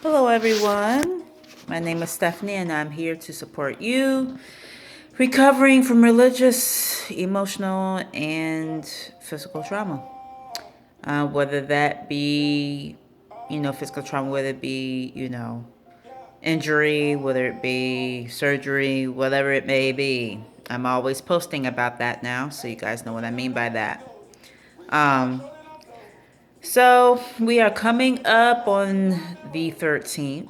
Hello everyone, my name is Stephanie and I'm here to support you recovering from religious, emotional, and physical trauma. Whether that be, physical trauma, whether it be, injury, whether it be surgery, whatever it may be. I'm always posting about that now, so you guys know what I mean by that. Um, so we are coming up on the 13th.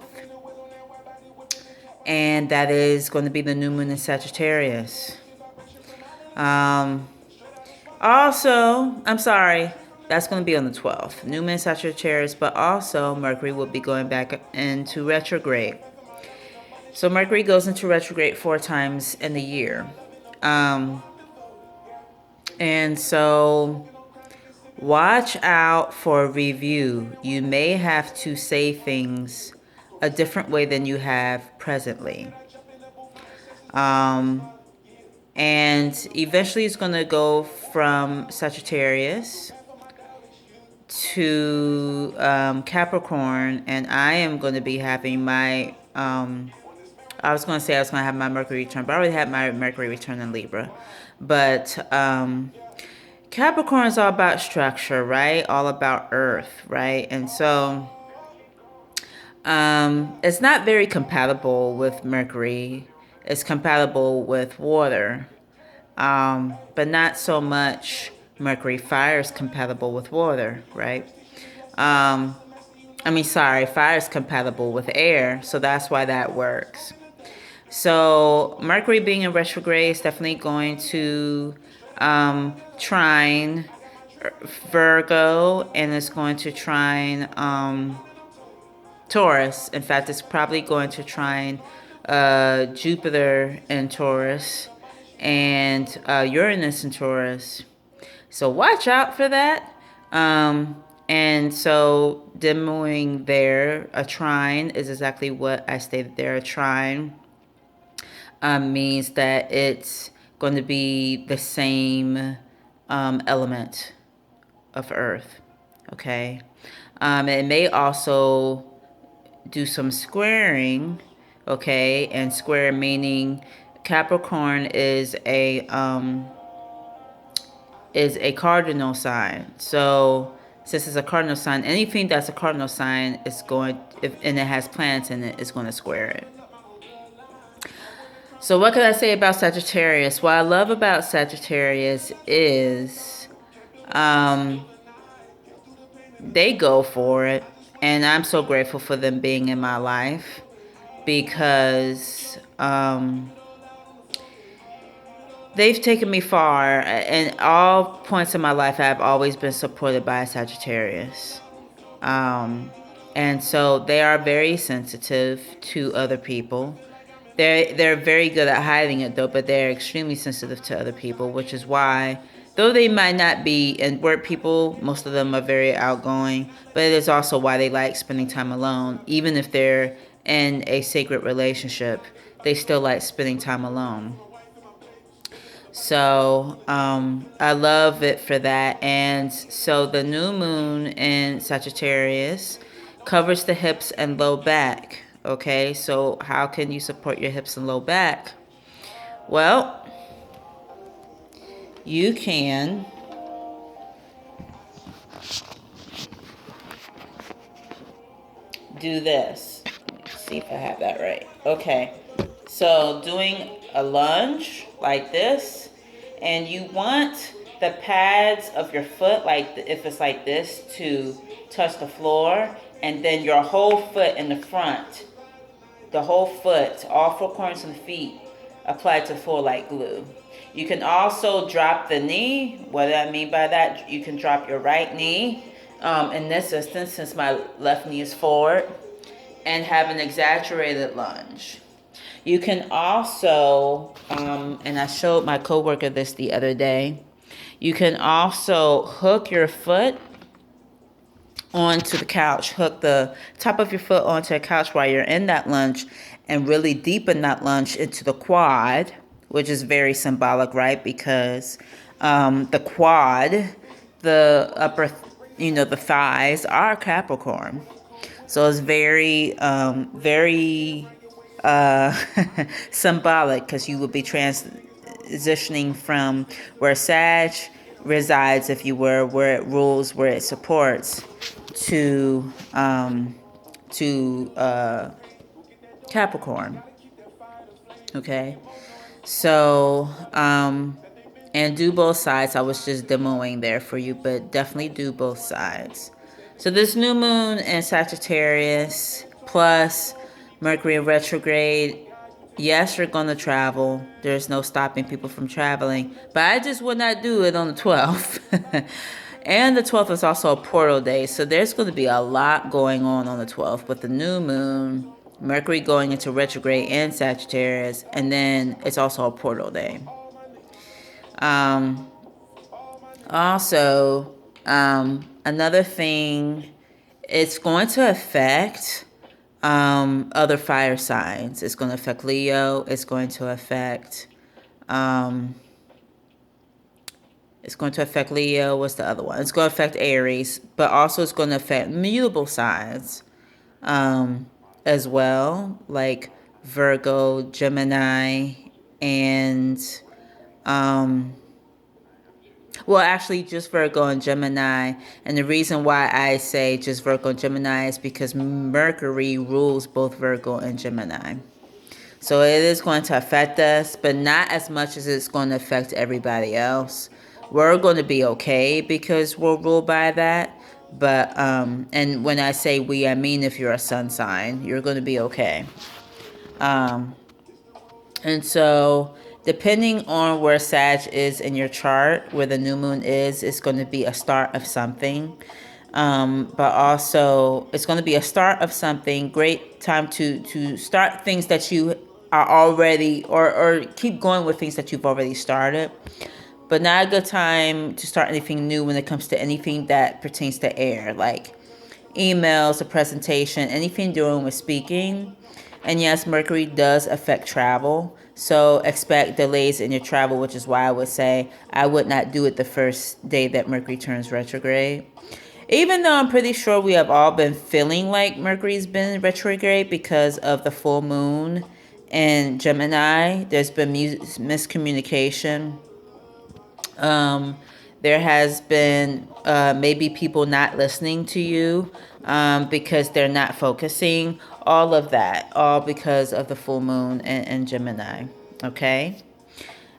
And that is going to be the new moon in Sagittarius. Um, Also, I'm sorry, that's going to be on the 12th. New moon in Sagittarius, but also Mercury will be going back into retrograde. So Mercury goes into retrograde 4 times in the year. Um, and so watch out for a review. You may have to say things a different way than you have presently. Um, And eventually it's going to go from Sagittarius to Capricorn. And I am going to be having my, I was going to say I was going to have my Mercury return, but I already had my Mercury return in Libra. But Capricorn is all about structure, right? All about earth, right? And so it's not very compatible with Mercury. It's compatible with water. But not so much Mercury. Fire is compatible with water, right? Fire is compatible with air, so that's why that works. So Mercury being in retrograde is definitely going to trine Virgo, and it's going to trine Taurus. In fact, it's probably going to trine Jupiter in Taurus and Uranus in Taurus. So watch out for that. And so demoing there, a trine is exactly what I stated there. A trine means that it's going to be the same element of Earth. Okay. It may also do some squaring. Okay. And square meaning Capricorn is a cardinal sign. So since it's a cardinal sign, anything that's a cardinal sign is going, and it has planets in it, is going to square it. So what could I say about Sagittarius? What I love about Sagittarius is they go for it. And I'm so grateful for them being in my life because they've taken me far. In all points in my life, I've always been supported by a Sagittarius. And so they are very sensitive to other people. They're very good at hiding it though, but they're extremely sensitive to other people, which is why, though they might not be, and word people, most of them are very outgoing, but it is also why they like spending time alone. Even if they're in a sacred relationship, they still like spending time alone. So I love it for that. And so the new moon in Sagittarius covers the hips and low back. Okay, so how can you support your hips and low back? Well, you can do this. Let's see if I have that right. Okay, so doing a lunge like this, and you want the pads of your foot, like if it's like this, to touch the floor, and then your whole foot in the front, the whole foot, all 4 corners of the feet, applied to the floor like glue. You can also drop the knee. What do I mean by that? You can drop your right knee. In this instance, since my left knee is forward, and have an exaggerated lunge. You can also, and I showed my coworker this the other day, you can also hook your foot onto the couch, hook the top of your foot onto a couch while you're in that lunge, and really deepen that lunge into the quad, which is very symbolic, right? Because the quad, the upper, the thighs are Capricorn. So it's very symbolic, because you would be transitioning from where Sag resides, if you were, where it rules, where it supports, to Capricorn. Okay, so and do both sides. I was just demoing there for you, but definitely do both sides. So this new moon in Sagittarius plus Mercury retrograde. Yes, you're going to travel. There's no stopping people from traveling. But I just would not do it on the 12th. And the 12th is also a portal day. So there's going to be a lot going on the 12th with the new moon, Mercury going into retrograde in Sagittarius. And then it's also a portal day. Also, another thing, it's going to affect other fire signs. It's going to affect Leo. It's going to affect Leo. What's the other one? It's going to affect Aries, but also it's going to affect mutable signs as well, like Virgo, Gemini, and well, actually, just Virgo and Gemini. And the reason why I say just Virgo and Gemini is because Mercury rules both Virgo and Gemini. So it is going to affect us, but not as much as it's going to affect everybody else. We're going to be okay because we're ruled by that. But, and when I say we, I mean if you're a sun sign, you're going to be okay. And so, depending on where Sag is in your chart, where the new moon is, it's going to be a start of something. But also, it's going to be a start of something. Great time to start things that you are already, or keep going with things that you've already started. But not a good time to start anything new when it comes to anything that pertains to air, like emails, a presentation, anything doing with speaking. And yes, Mercury does affect travel. So expect delays in your travel, which is why I would say I would not do it the first day that Mercury turns retrograde. Even though I'm pretty sure we have all been feeling like Mercury's been retrograde because of the full moon in Gemini, there's been miscommunication. There has been maybe people not listening to you because they're not focusing. All of that, all because of the full moon in Gemini. Okay,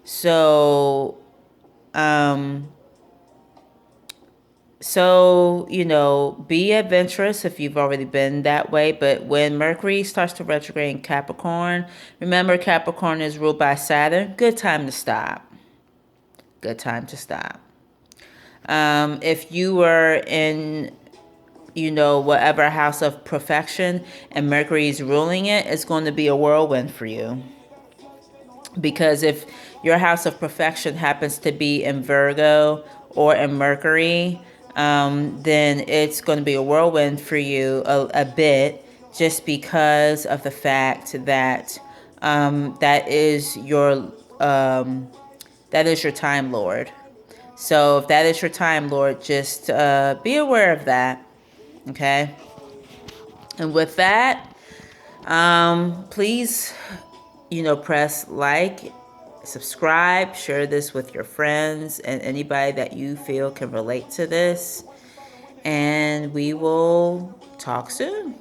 so be adventurous if you've already been that way. But when Mercury starts to retrograde in Capricorn, remember Capricorn is ruled by Saturn. Good time to stop. Good time to stop. If you were in, whatever house of perfection and Mercury is ruling it, it's going to be a whirlwind for you. Because if your house of perfection happens to be in Virgo or in Mercury, then it's going to be a whirlwind for you a bit, just because of the fact that that is your Time Lord. So if that is your Time Lord, just be aware of that. Okay. And with that, please, press like, subscribe, share this with your friends and anybody that you feel can relate to this. And we will talk soon.